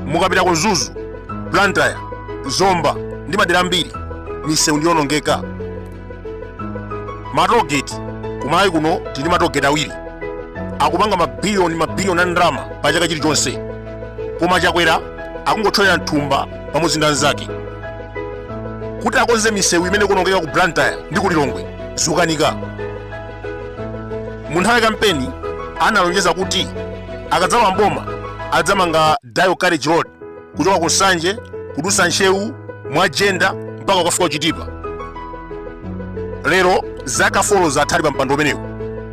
mukapita ku Zuzu, Blantyre, Zomba ndi madera ambiri misewu ndiyonongeka. Matogeti kumalawi kuno tili matogeti awiri akupanga mabiliyoni a ndalama pa chaka chilichonse, koma Chakwera akungotholera nthumba pamodzi ndi anzake kuti akonze misewu imene kunongeka ku Blantyre ndi ku Lilongwe zikukanika. Mu nthawi ya kampeni analonjeza kuti akadzalowa mboma adzamanga Dayo Carriage Road kuchoka ku Nsanje kudusa Nchewu Mwajenda mpaka ukafika kuchitipa. Lero zaka 4 zathali pa mpando umenewu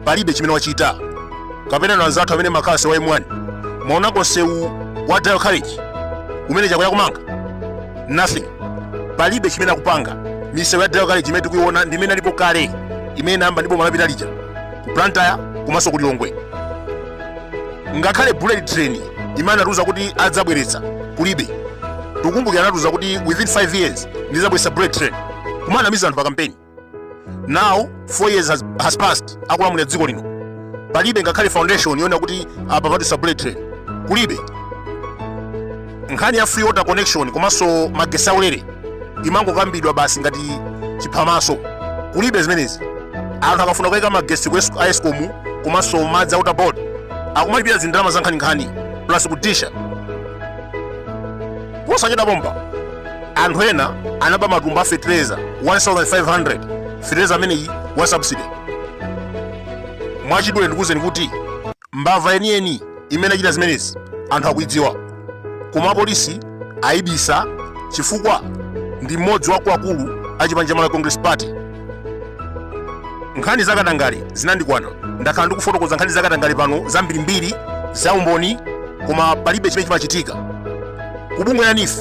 palibe chimene wachita. Kapena na anzathu amene makhala sewu waimwani mwaonako nsewu wa Dayo Carriage umene Chakwera kumanga nothing, palibe chimene akupanga. Misewu ya Dayo Carriage imene tikuiona ndi imene alipo kale, imene namba ndipo malapita lija ku Blantyre komanso ku Lilongwe. Ngakhale bullet train imene anatuza kuti adzabweretsa kulibe. Tukumbukira anatuza kuti within 5 years ndizabweretsa bullet train kumanamiza anthu pa kampeni. Now 4 years has passed akulamulira dziko lino, palibe ngakhale foundation yona kuti apa patisa bullet train kulibe. Nkhani ya free water connection komanso magesi aulere imangokambidwa basi ngati chiphamaso, kulibe zimenezi. Anthu akafuna kuyika magesi ku Eskom komanso madzi a water board akumalipira zindalama za nkhaninkhani plus kudisha. Posachita bomba anthu ena anaba matumba a fertilizer 1500 fertilizer ameneyi wa subsidy. Mwachidule ndikuwuzeni kuti mbava yeniyeni imene achita zimenezi anthu akuidziwa, koma apolisi ayibisa chifukwa ndi mmodzi wa akuluakulu a chipani cha Congress Party. Nkhani zakatangale zinandikwana, ndakhala ndikufotokoza nkhani zakatangale pano zambirimbiri za umboni, koma palibe chimene chimachitika. Kubungwe la NIF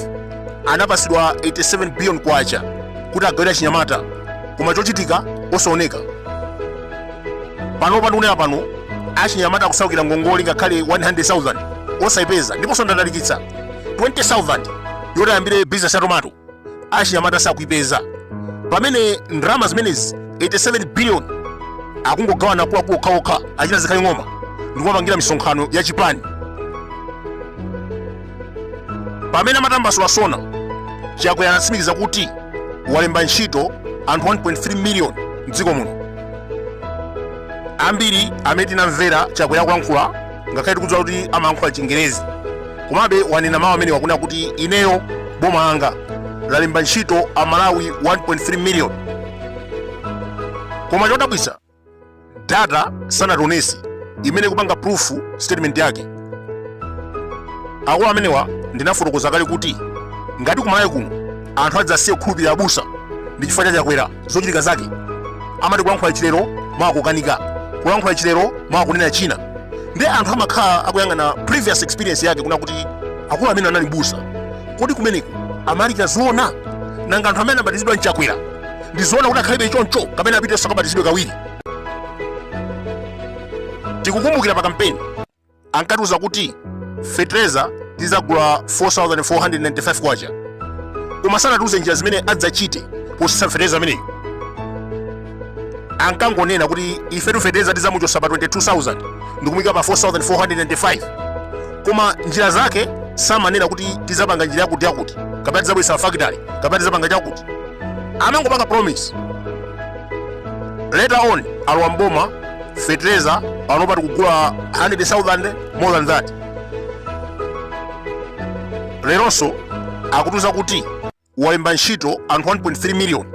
anapasidwa 87 billion kwacha kuti agawira chinyamata, koma chochitika osaoneka. Pano ndikunena pano achinyamata akusaukira ngongole ngakhale 100,000 osayipeza, ndiponso ndadalikitsa 20,000 yoti ayambire business ya tomato achinyamata sakuipeza. Pamene ndalama zimenezi 87 billion akungogawana akuluakulu okhaokha achita zikhali ng'oma ndikumapangira misonkhano ya chipani. Pamene amatambasula SONA, Chakwera anatsimikiza kuti walemba ntchito anthu 1.3 million mdziko muno. Ambiri amene tinamvera Chakwera kulankhula ngakhale tikudziwa kuti amayankhula Chingerezi, komabe wanena mawu amene wakunena kuti ineyo boma langa lalemba ntchito Amalawi 1.3 million. Koma chodabwitsa data sanationetse imene kupanga proof statement yake. Akulu amenewa ndinafotokoza kale kuti ngati kumalawi kuno anthu adzasiye kukhulupirira abusa ndi chifukwa cha Chakwera zochitika zake, amati kulankhula chilero mwakukanika, kulankhula chilero mwakunena china, ndi anthu amakhala akuyang'ana previous experience yake kuna kuti akulu amene anali busa kodi kumeneko amalika zoona, nanga anthu amene abatizidwa ndi Chakwera ndi zoona kuti akhalibe choncho kapena apite sakabatizidwe kawiri. Tikukumbukira pa kampeni ankatiuza kuti fertilizer tizagula 4,495 kwacha, koma sanatiuze njira zimene adzachite posisa fertilizer ameneyo. Ankangonena kuti ife fertilizer tizamuchosa pa 22,000 ndikumika pa 4,495, koma njira zake samanena kuti tizapanga njira yakuti yakuti kapena tizabwisa factory kapena tizapanga chakuti. Amangopanga promise. Later on alowa mboma fertilizer panopa tikugula 100,000 more than that. Leronso akutuza kuti walemba ntchito anthu 1.3 million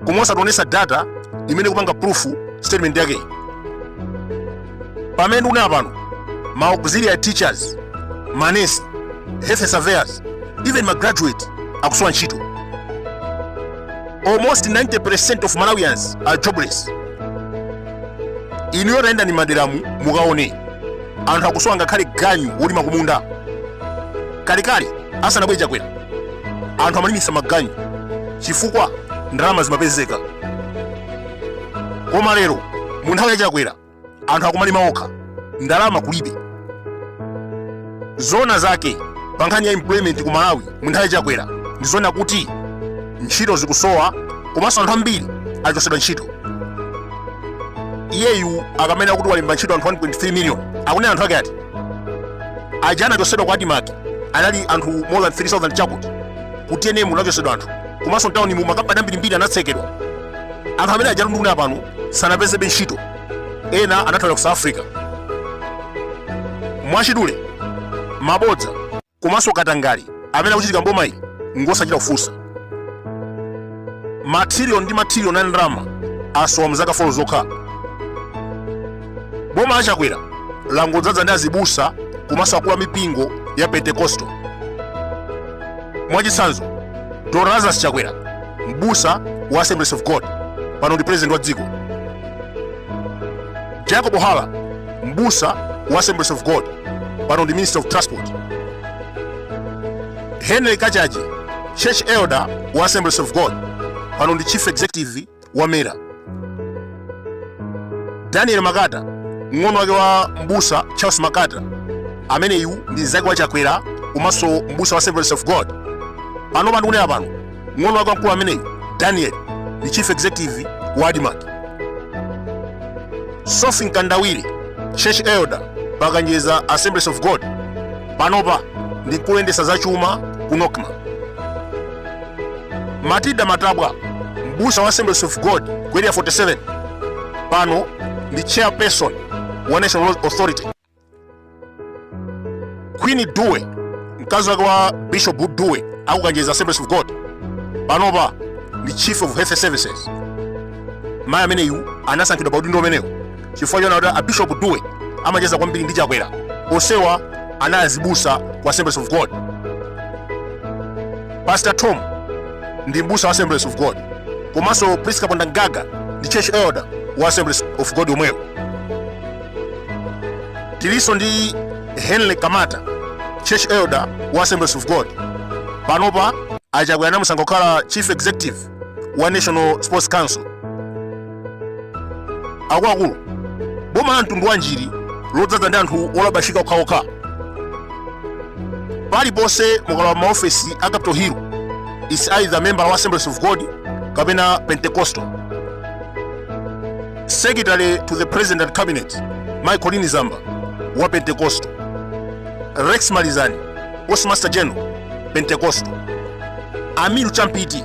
koma osationetsa data imene kupanga proof statement yake. Pamene unena pano ma auxiliary teachers, manesi, health surveyors, even ma graduate akusowa ntchito. Almost 90% of Malawians are jobless. Inu yotaenda ni maderamu mukaone anthu akusowa ngakhale ganyu wolima kumunda. Kalikali asanabwere Chakwera anthu amalimisa maganyu chifukwa ndalama zimapezeka, koma lero mu nthawi ya Chakwera anthu akumalima okha, ndalama kulibe. Zona zake pa nkhani ya employment ku Malawi mu nthawi ya Chakwera ndi zona kuti ntchito zikusowa komanso anthu ambiri achosedwa ntchito. Iyeyu akamena kuti walemba ntchito anthu 1.3 million akunena anthu ake ati aja anachosedwa kwa adimaki anali anthu more than 3,000 chakuti kuti ene munachosedwa anthu komanso mtawuni mu makampani ambirimbiri anatsekedwa. Anthu amene aja nduna pano sanapezebe ntchito, ena anathawira ku South Africa. Mwachidule mabodza komanso katangali amene akuchitika mboma ili ngosachita kufunsa. Matiliyoni ndi matiliyoni a ndalama asowa mzaka 4 zokha. Boma la Chakwera langodzaza ndi azibusa komanso akulu a mipingo ya Pentecostal. Mwachitsanzo, Dr. Lazarus Chakwera, mbusa wa Assemblies of God, pano ndi president wa dziko. Jacob Ohala, mbusa wa Assemblies of God, pano ndi minister of transport. Henry Kachaji, church elder wa Assemblies of God, pano ndi chief executive wa Mera. Daniel Makata, ng'ono wake wa mbusa Charles Makata, amene yu ndi zake wa Chakwera komanso mbusa wa Assemblies of God. Pano pandikunena pano ng'ono wake wamkulu ameneyu Daniel ndi chief executive wa Adimaki. Sophie Nkandawire, church elder pakanjeza Assemblies of God, panopa ndi kulendesa zachuma ku Nokma. Matilda Matabwa, mbusa wa Assemblies of God ku area 47, pano ndi chairperson wa National Road Authority. Queen Duwe, mkazi wake wa Bishop Duwe akukanjeza Assemblies of God, panopa ndi chief of health services. Mayi ameneyu anasankhidwa pa udindo umenewu chifukwa choti a Bishop Duwe amacheza kwambiri ndi Chakwera, osewa anazibusa ku Assemblies of God. Pastor Tom ndi mbusa wa Assemblies of God, komanso Priska Pondangaga ndi church elder wa Assemblies of God omwewo. Tiliso ndi Henry Kamata, church elder wa Assemblies of God, panopa Chakwera namusankha kukhala chief executive wa National Sports Council. Akuluakulu, boma la mtundu wa njiri lodzaza ndi anthu olabashika okhaokha. Paliponse mukalowa maofesi a Capitol Hill is either member wa Assemblies of God kapena Pentecostal. Secretary to the President and Cabinet Michael Zamba wa Pentecostal. Rex Malizani, Postmaster General, Pentecostal. Amiru Champiti,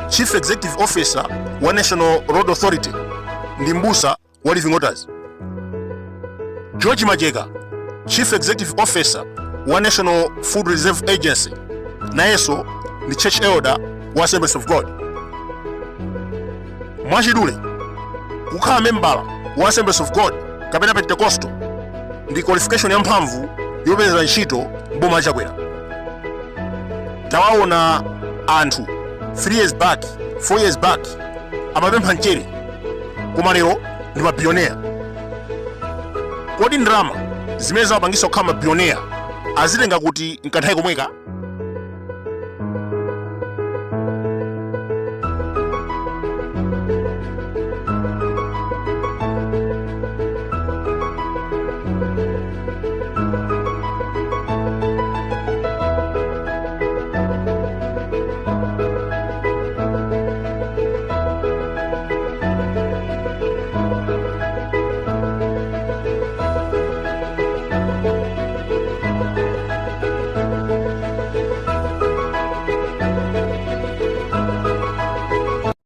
Chief Executive Officer wa National Road Authority, ndi mbusa wa Living Waters. George Majeka, Chief Executive Officer wa National Food Reserve Agency, nayeso ndi church elder wa Assemblies of God. Mwachidule, kukhala membala wa Assemblies of God kapena Pentecostal ndi qualification ya mphamvu yopeza ntchito mboma la Chakwera. Tawaona anthu 3 years back, 4 years back amapempha mchere, koma lero ndi mabillionaire. Kodi ndalama zimene zawapangisa kukhala mabillionaire azitenga kuti nkanthawi komweka?